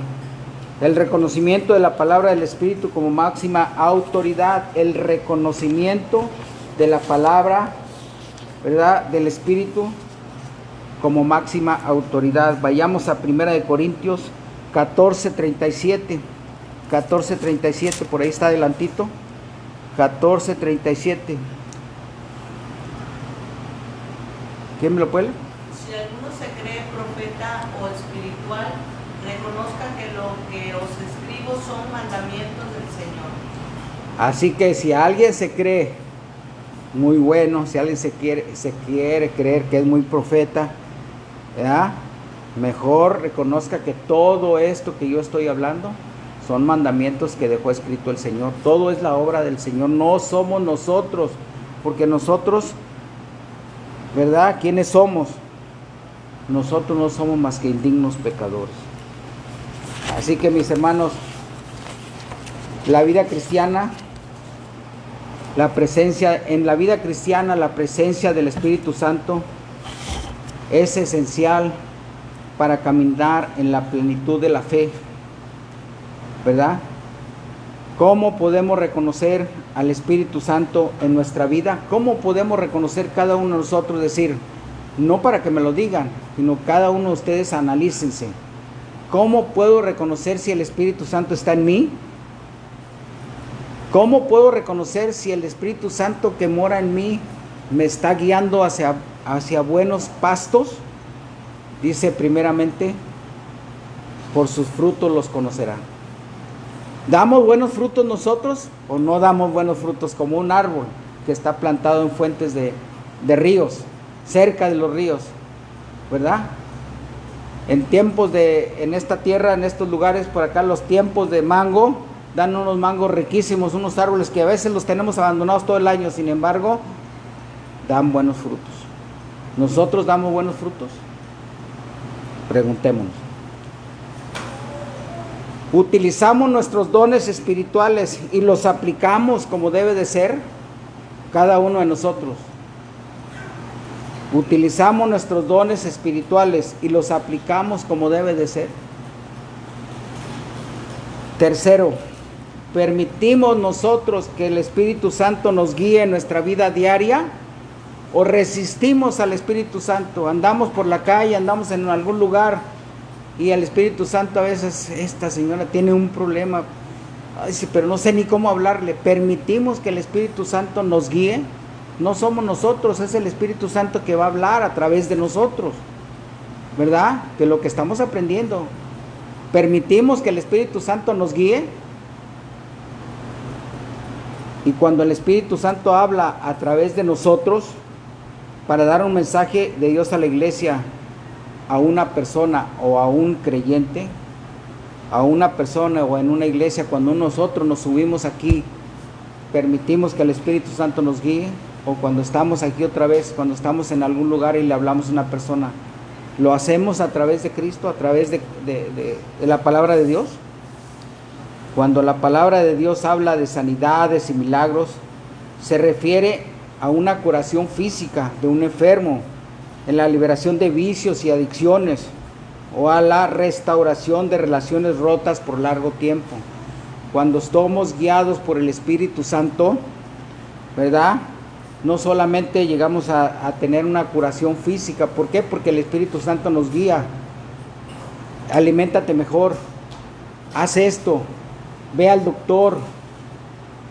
El reconocimiento de la palabra del Espíritu como máxima autoridad, el reconocimiento de la palabra, ¿verdad?, del Espíritu como máxima autoridad. Vayamos a 1 Corintios 14:37. 14:37, por ahí está adelantito. 14:37. ¿Quién me lo puede? Si alguno se cree profeta o espiritual, reconozca que lo que os escribo son mandamientos del Señor. Así que si alguien se cree muy bueno, si alguien se quiere creer que es muy profeta, ¿verdad?, mejor reconozca que todo esto que yo estoy hablando son mandamientos que dejó escrito el Señor. Todo es la obra del Señor, no somos nosotros, porque nosotros, ¿verdad?, ¿quiénes somos? Nosotros no somos más que indignos pecadores. Así que, mis hermanos, la vida cristiana, en la vida cristiana, la presencia del Espíritu Santo es esencial para caminar en la plenitud de la fe, ¿verdad? ¿Cómo podemos reconocer al Espíritu Santo en nuestra vida? ¿Cómo podemos reconocer cada uno de nosotros? Decir, no para que me lo digan, sino cada uno de ustedes analícense. ¿Cómo puedo reconocer si el Espíritu Santo está en mí? ¿Cómo puedo reconocer si el Espíritu Santo que mora en mí me está guiando hacia buenos pastos? Dice primeramente, por sus frutos los conocerán. ¿Damos buenos frutos nosotros o no damos buenos frutos? Como un árbol que está plantado en fuentes de ríos, cerca de los ríos, ¿verdad? En esta tierra, en estos lugares por acá, los tiempos de mango, dan unos mangos riquísimos, unos árboles que a veces los tenemos abandonados todo el año, sin embargo, dan buenos frutos. ¿Nosotros damos buenos frutos? Preguntémonos. ¿Utilizamos nuestros dones espirituales y los aplicamos como debe de ser? Cada uno de nosotros. ¿Utilizamos nuestros dones espirituales y los aplicamos como debe de ser? Tercero, ¿permitimos nosotros que el Espíritu Santo nos guíe en nuestra vida diaria? ¿O resistimos al Espíritu Santo? Andamos por la calle, andamos en algún lugar y el Espíritu Santo a veces, esta señora tiene un problema, ay, sí, pero no sé ni cómo hablarle. ¿Permitimos que el Espíritu Santo nos guíe? No somos nosotros, es el Espíritu Santo que va a hablar a través de nosotros, ¿verdad? De lo que estamos aprendiendo. ¿Permitimos que el Espíritu Santo nos guíe? Y cuando el Espíritu Santo habla a través de nosotros para dar un mensaje de Dios a la iglesia, a una persona o a un creyente, a una persona o en una iglesia, cuando nosotros nos subimos aquí, ¿permitimos que el Espíritu Santo nos guíe? O cuando estamos aquí otra vez, cuando estamos en algún lugar y le hablamos a una persona, ¿lo hacemos a través de Cristo, a través de la palabra de Dios? Cuando la palabra de Dios habla de sanidades y milagros, se refiere a una curación física de un enfermo, en la liberación de vicios y adicciones, o a la restauración de relaciones rotas por largo tiempo. Cuando estamos guiados por el Espíritu Santo, ¿verdad? No solamente llegamos a tener una curación física. ¿Por qué? Porque el Espíritu Santo nos guía. Aliméntate mejor, haz esto, ve al doctor,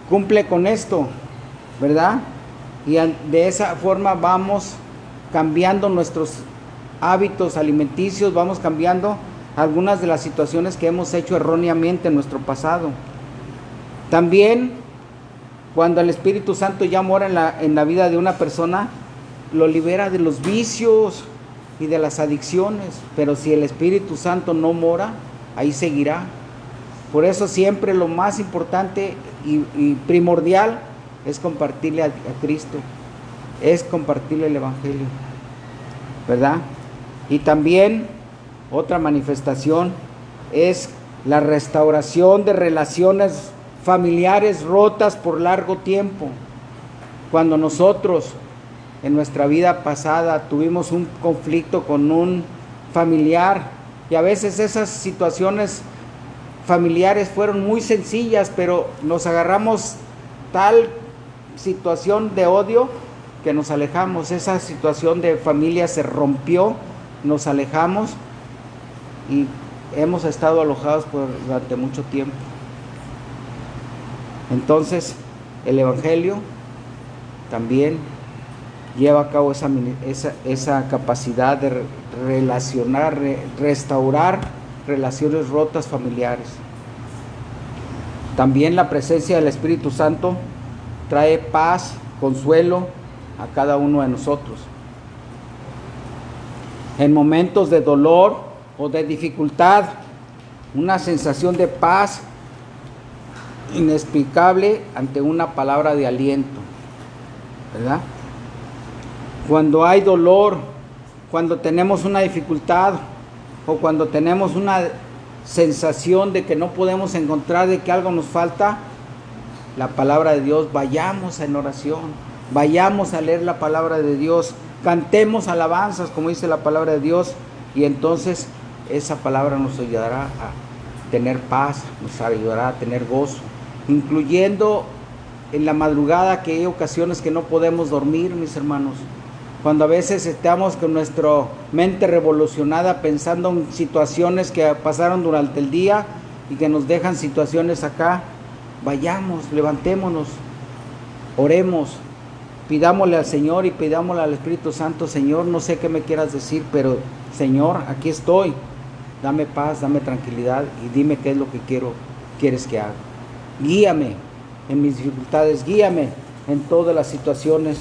cumple con esto, ¿verdad? Y de esa forma vamos cambiando nuestros hábitos alimenticios, vamos cambiando algunas de las situaciones que hemos hecho erróneamente en nuestro pasado. También, cuando el Espíritu Santo ya mora en la vida de una persona, lo libera de los vicios y de las adicciones. Pero si el Espíritu Santo no mora, ahí seguirá. Por eso siempre lo más importante y primordial es compartirle a Cristo, es compartirle el Evangelio, ¿verdad? Y también otra manifestación es la restauración de relaciones familiares rotas por largo tiempo. Cuando nosotros en nuestra vida pasada tuvimos un conflicto con un familiar, y a veces esas situaciones familiares fueron muy sencillas, pero nos agarramos tal situación de odio que nos alejamos. Esa situación de familia se rompió, nos alejamos y hemos estado alojados durante mucho tiempo. Entonces, el Evangelio también lleva a cabo esa capacidad de relacionar, restaurar relaciones rotas familiares. También la presencia del Espíritu Santo trae paz, consuelo a cada uno de nosotros. En momentos de dolor o de dificultad, una sensación de paz inexplicable ante una palabra de aliento, ¿verdad? Cuando hay dolor, cuando tenemos una dificultad o cuando tenemos una sensación de que no podemos encontrar, de que algo nos falta, la palabra de Dios, vayamos en oración, vayamos a leer la palabra de Dios, cantemos alabanzas como dice la palabra de Dios, y entonces esa palabra nos ayudará a tener paz, nos ayudará a tener gozo, incluyendo en la madrugada, que hay ocasiones que no podemos dormir, mis hermanos, cuando a veces estamos con nuestra mente revolucionada pensando en situaciones que pasaron durante el día y que nos dejan situaciones acá, Vayamos, levantémonos, oremos, pidámosle al Señor y pidámosle al Espíritu Santo: Señor, no sé qué me quieras decir, pero Señor, aquí estoy. Dame paz, dame tranquilidad y dime qué es lo que quieres que haga. Guíame en mis dificultades, guíame en todas las situaciones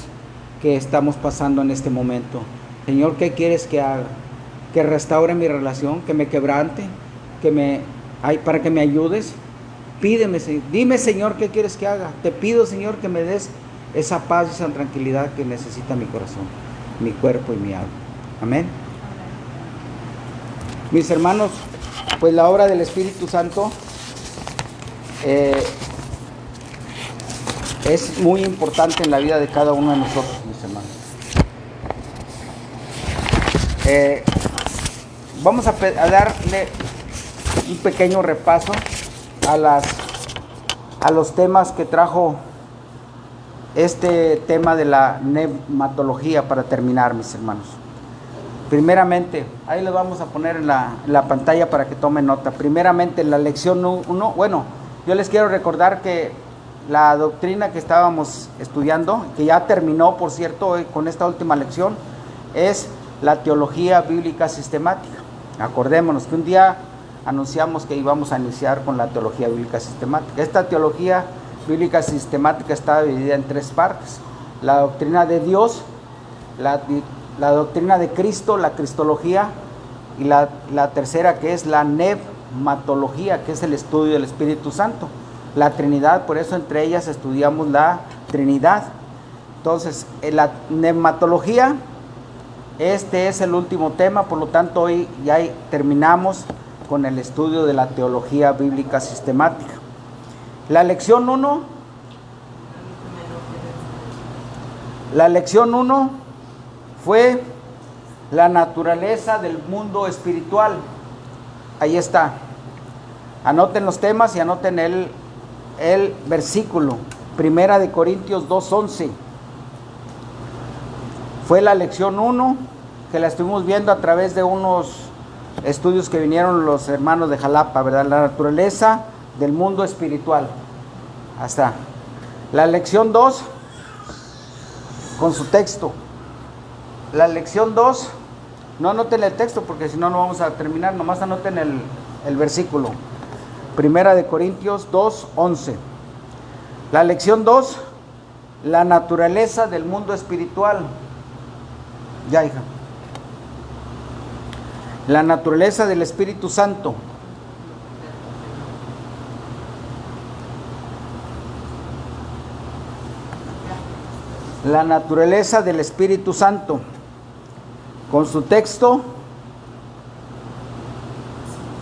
que estamos pasando en este momento. Señor, ¿qué quieres que haga? Que restaure mi relación, que me quebrante, para que me ayudes. Pídeme, dime, Señor, ¿qué quieres que haga? Te pido, Señor, que me des esa paz y esa tranquilidad que necesita mi corazón, mi cuerpo y mi alma. Amén. Mis hermanos, pues la obra del Espíritu Santo es muy importante en la vida de cada uno de nosotros, mis hermanos. Vamos a darle un pequeño repaso a los temas que trajo este tema de la neumatología para terminar, mis hermanos. Primeramente, ahí les vamos a poner en la pantalla para que tomen nota. Primeramente, la lección 1. Bueno, yo les quiero recordar que la doctrina que estábamos estudiando, que ya terminó, por cierto, hoy con esta última lección, es la teología bíblica sistemática. Acordémonos que un día anunciamos que íbamos a iniciar con la teología bíblica sistemática. Esta teología bíblica sistemática está dividida en 3 partes: la doctrina de Dios, la doctrina de Cristo, la cristología, y la tercera, que es la neumatología, que es el estudio del Espíritu Santo, la Trinidad. Por eso entre ellas estudiamos la Trinidad. Entonces, la neumatología, este es el último tema, por lo tanto hoy ya terminamos con el estudio de la teología bíblica sistemática. La lección 1, fue la naturaleza del mundo espiritual. Ahí está. Anoten los temas y anoten el versículo. 1 Corintios 2:11. Fue la lección 1 que la estuvimos viendo a través de unos estudios que vinieron los hermanos de Jalapa, ¿verdad? La naturaleza del mundo espiritual. Hasta la lección 2 con su texto. La lección 2, no anoten el texto porque si no, no vamos a terminar, nomás anoten el versículo. 1 Corintios 2:11. La lección 2, la naturaleza del mundo espiritual. Ya, hija. La naturaleza del Espíritu Santo. La naturaleza del Espíritu Santo. Con su texto,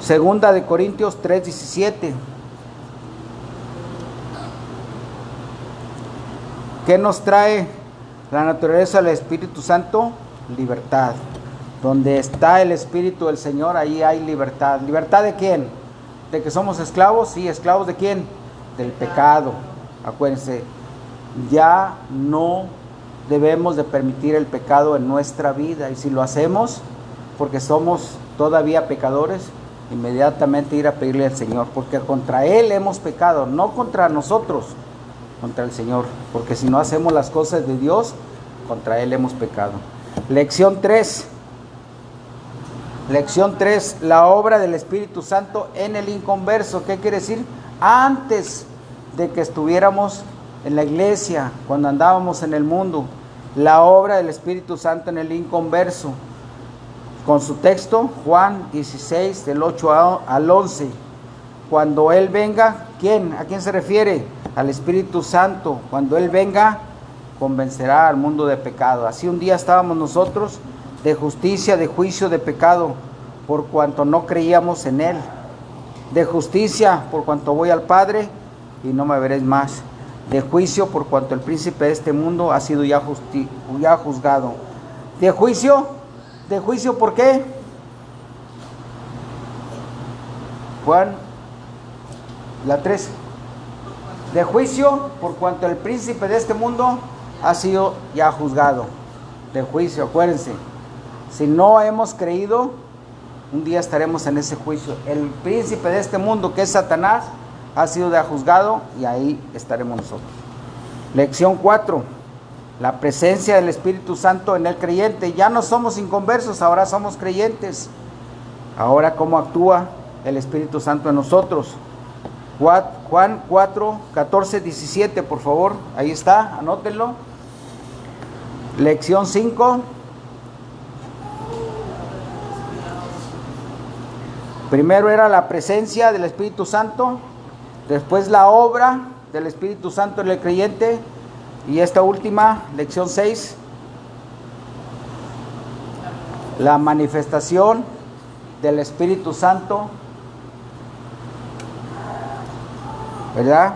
2 Corintios 3:17. ¿Qué nos trae la naturaleza del Espíritu Santo? Libertad. Donde está el Espíritu del Señor, ahí hay libertad. ¿Libertad de quién? ¿De que somos esclavos? Sí, ¿esclavos de quién? Del pecado. Acuérdense, ya no debemos de permitir el pecado en nuestra vida, y si lo hacemos porque somos todavía pecadores, inmediatamente ir a pedirle al Señor, porque contra Él hemos pecado, no contra nosotros, contra el Señor, porque si no hacemos las cosas de Dios, contra Él hemos pecado. Lección 3, la obra del Espíritu Santo en el inconverso. ¿Qué quiere decir? Antes de que estuviéramos en la iglesia, cuando andábamos en el mundo, la obra del Espíritu Santo en el inconverso. Con su texto, Juan 16, del 8 al 11. Cuando Él venga, ¿quién? ¿A quién se refiere? Al Espíritu Santo. Cuando Él venga, convencerá al mundo de pecado. Así un día estábamos nosotros, de justicia, de juicio, de pecado, por cuanto no creíamos en Él. De justicia, por cuanto voy al Padre y no me veréis más. De juicio, por cuanto el príncipe de este mundo ha sido ya juzgado. De juicio, ¿por qué? Juan, la 3. De juicio, por cuanto el príncipe de este mundo ha sido ya juzgado. De juicio, acuérdense. Si no hemos creído, un día estaremos en ese juicio. El príncipe de este mundo, que es Satanás, ha sido ya juzgado y ahí estaremos nosotros. Lección 4. La presencia del Espíritu Santo en el creyente. Ya no somos inconversos, ahora somos creyentes. Ahora, ¿cómo actúa el Espíritu Santo en nosotros? Juan 4, 14, 17, por favor. Ahí está, anótenlo. Lección 5. Primero era la presencia del Espíritu Santo, después la obra del Espíritu Santo en el creyente, y esta última, lección 6, la manifestación del Espíritu Santo, ¿verdad?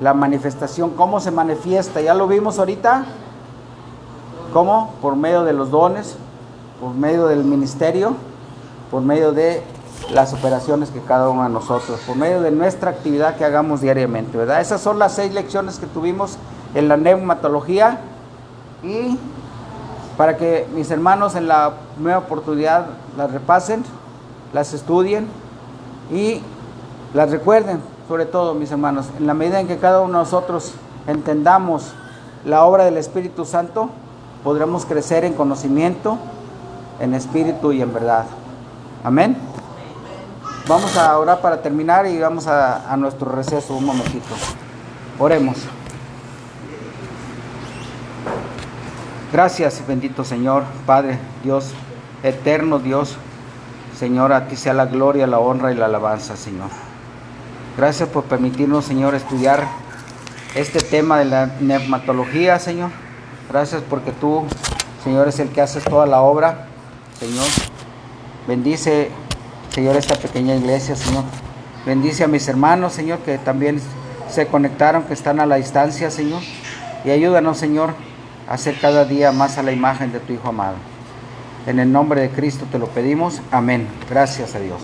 La manifestación, ¿cómo se manifiesta? Ya lo vimos ahorita. ¿Cómo? Por medio de los dones, por medio del ministerio, por medio de las operaciones que cada uno de nosotros, por medio de nuestra actividad que hagamos diariamente, ¿verdad? Esas son las 6 lecciones que tuvimos en la neumatología, y para que mis hermanos en la nueva oportunidad las repasen, las estudien y las recuerden. Sobre todo, mis hermanos, en la medida en que cada uno de nosotros entendamos la obra del Espíritu Santo, podremos crecer en conocimiento, en espíritu y en verdad. Amén. Vamos a orar para terminar y vamos a nuestro receso un momentito. Oremos. Gracias, bendito Señor, Padre, Dios, eterno Dios. Señor, a ti sea la gloria, la honra y la alabanza, Señor. Gracias por permitirnos, Señor, estudiar este tema de la neumatología, Señor. Gracias porque tú, Señor, es el que haces toda la obra, Señor. Bendice, Señor, esta pequeña iglesia, Señor. Bendice a mis hermanos, Señor, que también se conectaron, que están a la distancia, Señor. Y ayúdanos, Señor, a hacer cada día más a la imagen de tu Hijo amado. En el nombre de Cristo te lo pedimos. Amén. Gracias a Dios.